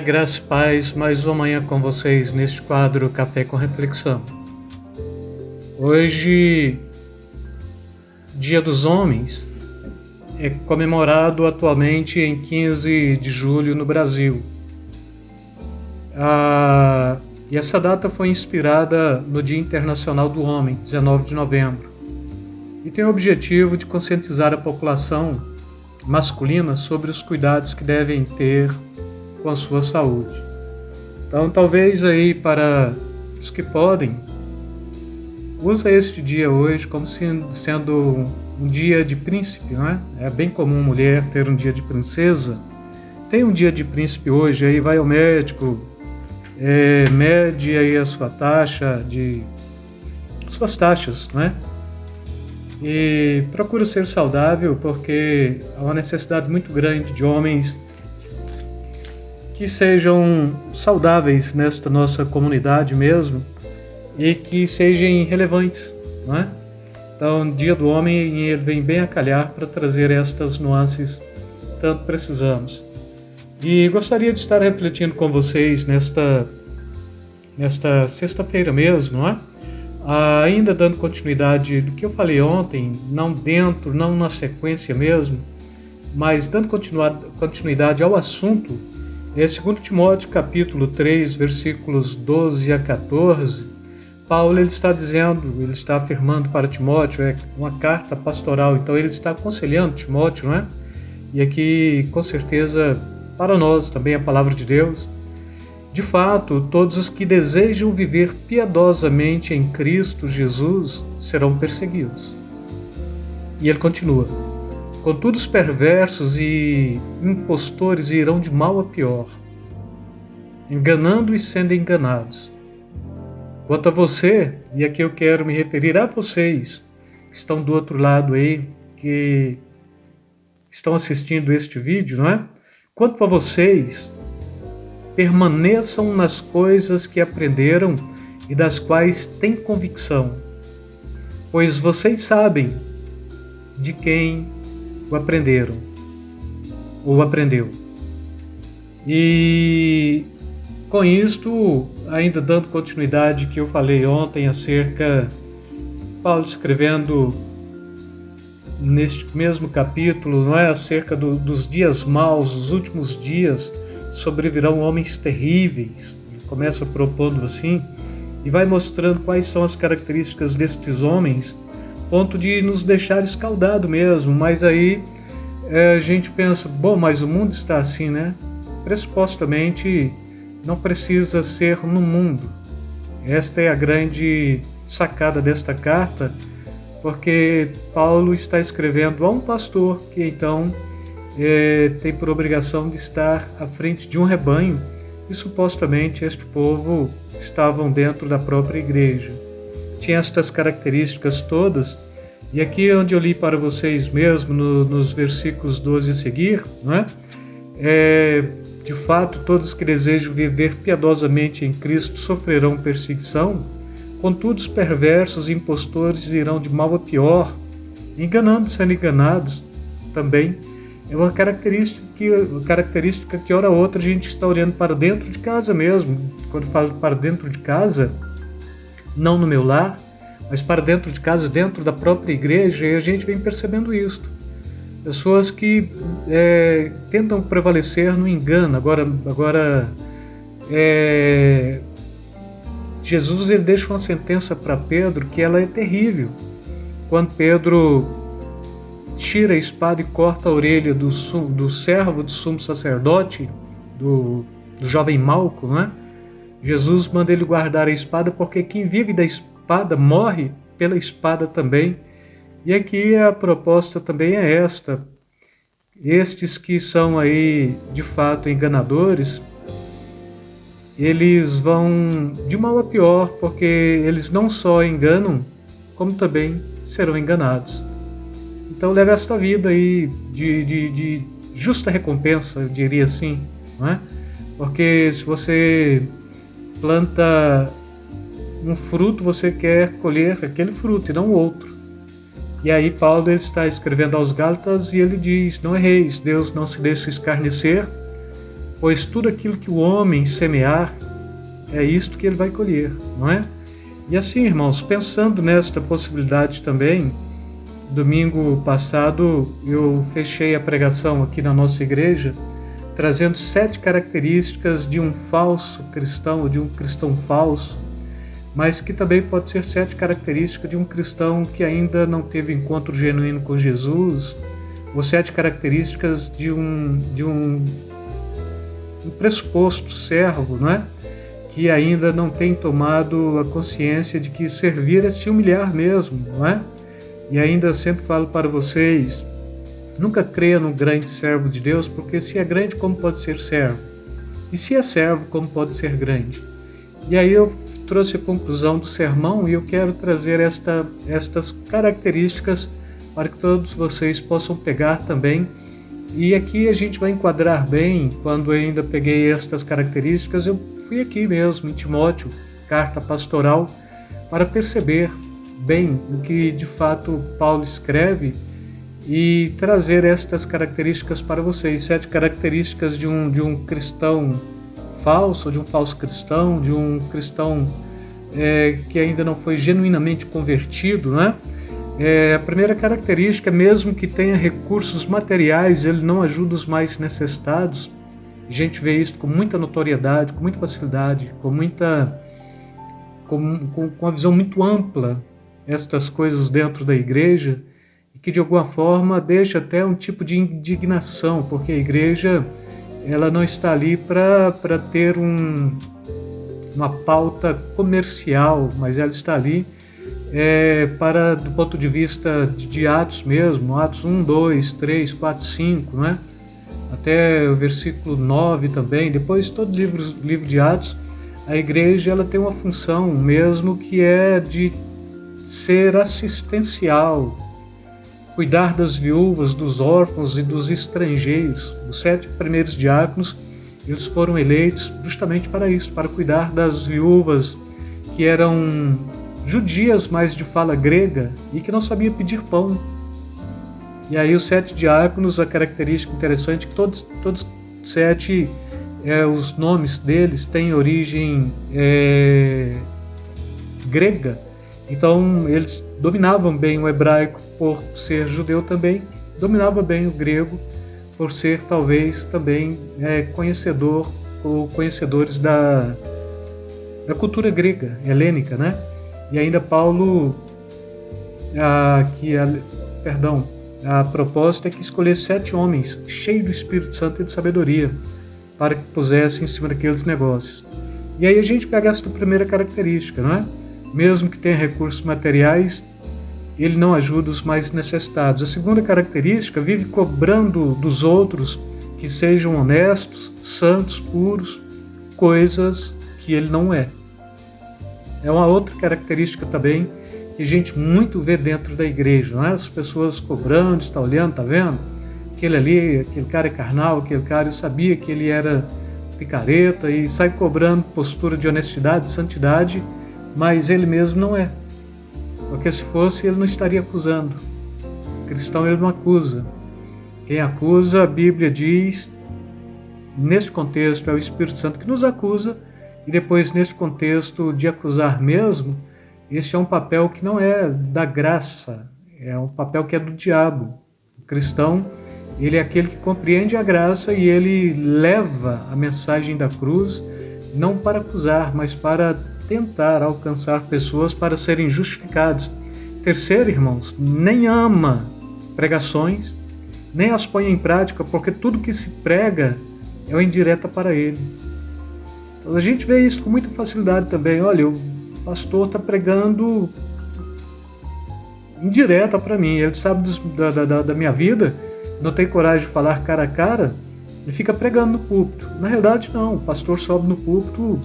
Graça e paz, mais uma manhã com vocês neste quadro Café com Reflexão. Hoje, Dia dos Homens, é comemorado atualmente em 15 de julho no Brasil. E essa data foi inspirada no Dia Internacional do Homem, 19 de novembro, e tem o objetivo de conscientizar a população masculina sobre os cuidados que devem ter com a sua saúde. Então, talvez aí para os que podem, usa este dia hoje como sendo um dia de príncipe, não é? É bem comum mulher ter um dia de princesa. Tem um dia de príncipe hoje, aí vai ao médico, mede aí a sua taxa suas taxas, não é? E procura ser saudável, porque há uma necessidade muito grande de homens que sejam saudáveis nesta nossa comunidade mesmo e que sejam relevantes, não é? Então, o Dia do Homem ele vem bem a calhar para trazer estas nuances que tanto precisamos. E gostaria de estar refletindo com vocês nesta sexta-feira mesmo, não é? Ainda dando continuidade do que eu falei ontem, não na sequência mesmo, mas dando continuidade ao assunto. 2 Timóteo capítulo 3, versículos 12 a 14, Paulo ele está afirmando para Timóteo, é uma carta pastoral, então ele está aconselhando Timóteo, não é? E aqui, com certeza, para nós também a palavra de Deus. De fato, todos os que desejam viver piedosamente em Cristo Jesus serão perseguidos. E ele continua: contudo, os perversos e impostores irão de mal a pior, enganando e sendo enganados. Quanto a você, e aqui eu quero me referir a vocês que estão do outro lado aí, que estão assistindo este vídeo, não é? Quanto a vocês, permaneçam nas coisas que aprenderam e das quais têm convicção, pois vocês sabem de quem o aprenderam, ou aprendeu. E com isto, ainda dando continuidade que eu falei ontem acerca, Paulo escrevendo neste mesmo capítulo, não é, acerca dos dias maus, os últimos dias, sobrevirão homens terríveis. Ele começa propondo assim, e vai mostrando quais são as características destes homens, ponto de nos deixar escaldado mesmo. Mas aí a gente pensa, bom, mas o mundo está assim, né? Pressupostamente não precisa ser no mundo. Esta é a grande sacada desta carta, porque Paulo está escrevendo a um pastor que então tem por obrigação de estar à frente de um rebanho, e supostamente este povo estavam dentro da própria igreja. Tinha estas características todas, e aqui onde eu li para vocês mesmo, nos versículos 12 a seguir, não é? De fato, todos que desejam viver piedosamente em Cristo sofrerão perseguição, contudo os perversos e impostores irão de mal a pior, enganando e sendo enganados também. É uma característica que hora ou outra a gente está olhando para dentro de casa mesmo. Quando falo para dentro de casa, não no meu lar, mas para dentro de casa, dentro da própria igreja, e a gente vem percebendo isto. Pessoas que tentam prevalecer no engano. Agora Jesus ele deixa uma sentença para Pedro que ela é terrível. Quando Pedro tira a espada e corta a orelha do servo do sumo sacerdote, do jovem Malco, né? Jesus manda ele guardar a espada, porque quem vive da espada morre pela espada também. E aqui a proposta também é esta: estes que são aí de fato enganadores, eles vão de mal a pior, porque eles não só enganam, como também serão enganados. Então leve esta vida aí de justa recompensa, eu diria assim, não é? Porque se você planta um fruto, você quer colher aquele fruto e não o outro. E aí Paulo ele está escrevendo aos Gálatas e ele diz: não erreis, Deus não se deixa escarnecer, pois tudo aquilo que o homem semear, é isto que ele vai colher, não é? E assim, irmãos, pensando nesta possibilidade também, domingo passado eu fechei a pregação aqui na nossa igreja, trazendo 7 características de um falso cristão, ou de um cristão falso, mas que também pode ser 7 características de um cristão que ainda não teve encontro genuíno com Jesus, ou 7 características de um pressuposto servo, não é? Que ainda não tem tomado a consciência de que servir é se humilhar mesmo, não é? E ainda sempre falo para vocês, nunca creia no grande servo de Deus, porque se é grande, como pode ser servo? E se é servo, como pode ser grande? E aí eu trouxe a conclusão do sermão e eu quero trazer estas características para que todos vocês possam pegar também. E aqui a gente vai enquadrar bem, quando eu ainda peguei estas características, eu fui aqui mesmo, em Timóteo, carta pastoral, para perceber bem o que de fato Paulo escreve e trazer estas características para vocês, 7 características de um cristão falso, de um falso cristão, de um cristão que ainda não foi genuinamente convertido, né? A primeira característica, mesmo que tenha recursos materiais, ele não ajuda os mais necessitados. A gente vê isso com muita notoriedade, com muita facilidade, com uma visão muito ampla, estas coisas dentro da igreja, e que de alguma forma deixa até um tipo de indignação, porque a igreja ela não está ali para ter uma pauta comercial, mas ela está ali para, do ponto de vista de Atos mesmo, Atos 1, 2, 3, 4, 5, né? Até o versículo 9 também, depois todo livro de Atos, a igreja ela tem uma função mesmo que é de ser assistencial, cuidar das viúvas, dos órfãos e dos estrangeiros. Os 7 primeiros diáconos, eles foram eleitos justamente para isso, para cuidar das viúvas que eram judias, mas de fala grega, e que não sabiam pedir pão. E aí os 7 diáconos, a característica interessante é que todos 7, os nomes deles têm origem grega. Então eles dominavam bem o hebraico por ser judeu também, dominava bem o grego por ser talvez também conhecedores da cultura grega, helênica, né? E ainda Paulo, a proposta é que escolhesse 7 homens cheios do Espírito Santo e de sabedoria para que pusessem em cima daqueles negócios. E aí a gente pega essa primeira característica, não é? Mesmo que tenha recursos materiais, ele não ajuda os mais necessitados. A segunda característica, vive cobrando dos outros que sejam honestos, santos, puros, coisas que ele não é. É uma outra característica também que a gente muito vê dentro da igreja, não é? As pessoas cobrando, está olhando, está vendo? Aquele cara é carnal, aquele cara, eu sabia que ele era picareta, e sai cobrando postura de honestidade, de santidade, mas ele mesmo não é. Porque se fosse, ele não estaria acusando. O cristão, ele não acusa. Quem acusa, a Bíblia diz, neste contexto, é o Espírito Santo que nos acusa, e depois, neste contexto de acusar mesmo, este é um papel que não é da graça, é um papel que é do diabo. O cristão, ele é aquele que compreende a graça e ele leva a mensagem da cruz, não para acusar, mas para tentar alcançar pessoas para serem justificadas. Terceiro, irmãos, nem ama pregações, nem as põe em prática, porque tudo que se prega é uma indireta para ele. Então, a gente vê isso com muita facilidade também. Olha, o pastor está pregando indireta para mim, ele sabe da minha vida, não tem coragem de falar cara a cara e fica pregando no púlpito. Na realidade, não, o pastor sobe no púlpito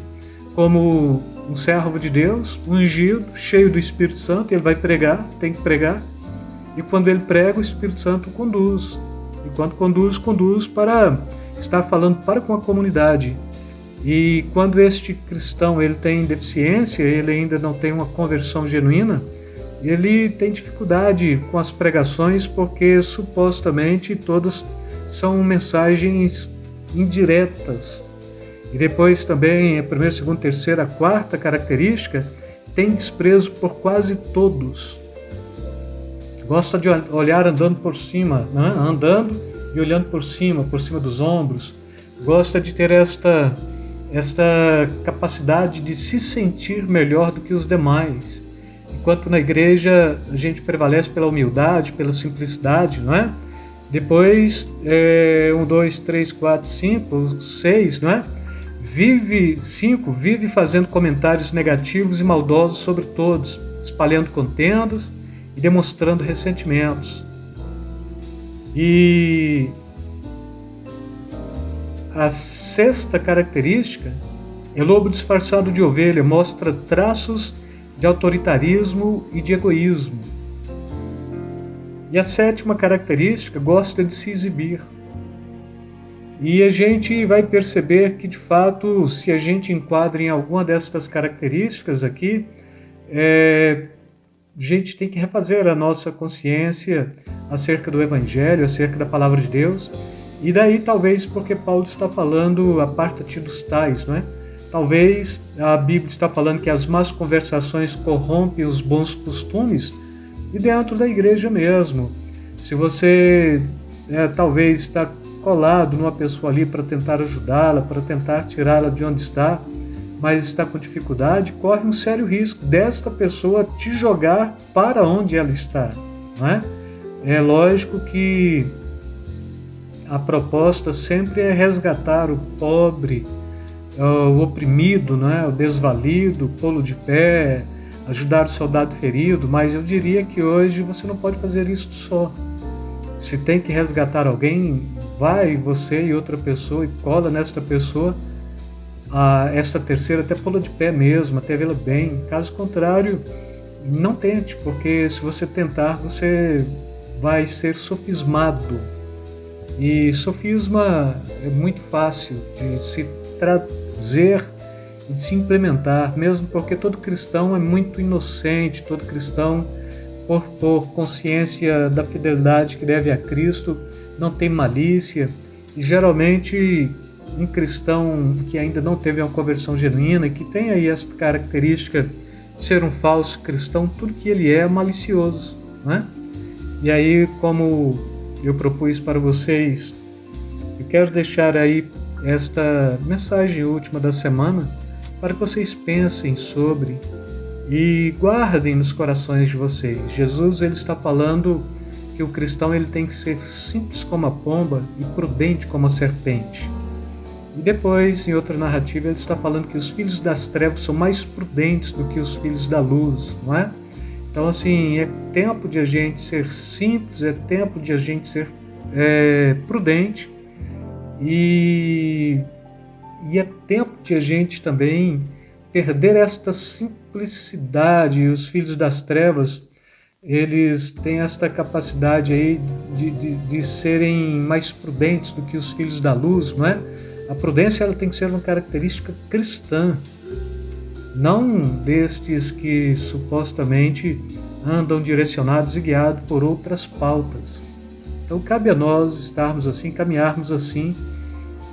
como um servo de Deus, ungido, cheio do Espírito Santo, ele vai pregar, tem que pregar, e quando ele prega, o Espírito Santo conduz. E quando conduz para estar falando para com a comunidade. E quando este cristão ele tem deficiência, ele ainda não tem uma conversão genuína, ele tem dificuldade com as pregações, porque supostamente todas são mensagens indiretas. E depois também, a primeira, segunda, terceira, a quarta característica, tem desprezo por quase todos. Gosta de olhar andando por cima, né? Andando e olhando por cima dos ombros. Gosta de ter esta capacidade de se sentir melhor do que os demais. Enquanto na igreja a gente prevalece pela humildade, pela simplicidade, não é? Depois, 1, 2, 3, 4, 5, 6, não é? Vive fazendo comentários negativos e maldosos sobre todos, espalhando contendas e demonstrando ressentimentos. E a sexta característica é lobo disfarçado de ovelha, mostra traços de autoritarismo e de egoísmo. E a sétima característica, gosta de se exibir. E a gente vai perceber que, de fato, se a gente enquadra em alguma destas características aqui, a gente tem que refazer a nossa consciência acerca do Evangelho, acerca da Palavra de Deus. E daí, talvez, porque Paulo está falando, aparta-te dos tais, não é? Talvez a Bíblia está falando que as más conversações corrompem os bons costumes, e dentro da igreja mesmo. Se você talvez está colado numa pessoa ali para tentar ajudá-la, para tentar tirá-la de onde está, mas está com dificuldade, corre um sério risco desta pessoa te jogar para onde ela está, não é? É lógico que a proposta sempre é resgatar o pobre, o oprimido, não é? O desvalido, pô-lo de pé, ajudar o soldado ferido, mas eu diria que hoje você não pode fazer isso só. Se tem que resgatar alguém, vai você e outra pessoa e cola nesta pessoa, esta terceira, até pô-la de pé mesmo, até vê-la bem. Caso contrário, não tente, porque se você tentar, você vai ser sofismado. E sofisma é muito fácil de se trazer e de se implementar, mesmo porque todo cristão é muito inocente, todo cristão, por consciência da fidelidade que deve a Cristo, não tem malícia. E geralmente um cristão que ainda não teve uma conversão genuína, que tem aí essa característica de ser um falso cristão, tudo que ele é malicioso, né? E aí, como eu propus para vocês, eu quero deixar aí esta mensagem última da semana para que vocês pensem sobre e guardem nos corações de vocês. Jesus, ele está falando que o cristão ele tem que ser simples como a pomba e prudente como a serpente. E depois, em outra narrativa, ele está falando que os filhos das trevas são mais prudentes do que os filhos da luz, não é? Então, assim, é tempo de a gente ser simples, é tempo de a gente ser prudente e é tempo de a gente também perder esta simplicidade. Os filhos das trevas, eles têm esta capacidade aí de serem mais prudentes do que os filhos da luz, não é? A prudência ela tem que ser uma característica cristã, não destes que supostamente andam direcionados e guiados por outras pautas. Então cabe a nós estarmos assim, caminharmos assim,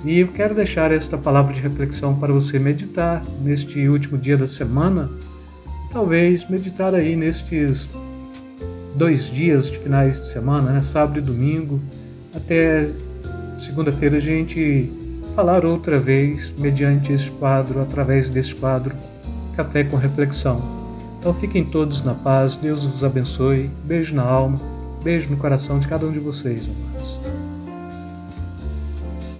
e eu quero deixar esta palavra de reflexão para você meditar neste último dia da semana, talvez meditar aí nestes 2 dias de finais de semana, né? Sábado e domingo, até segunda-feira a gente falar outra vez mediante este quadro, através deste quadro, Café com Reflexão. Então fiquem todos na paz, Deus os abençoe, beijo na alma, beijo no coração de cada um de vocês, amados.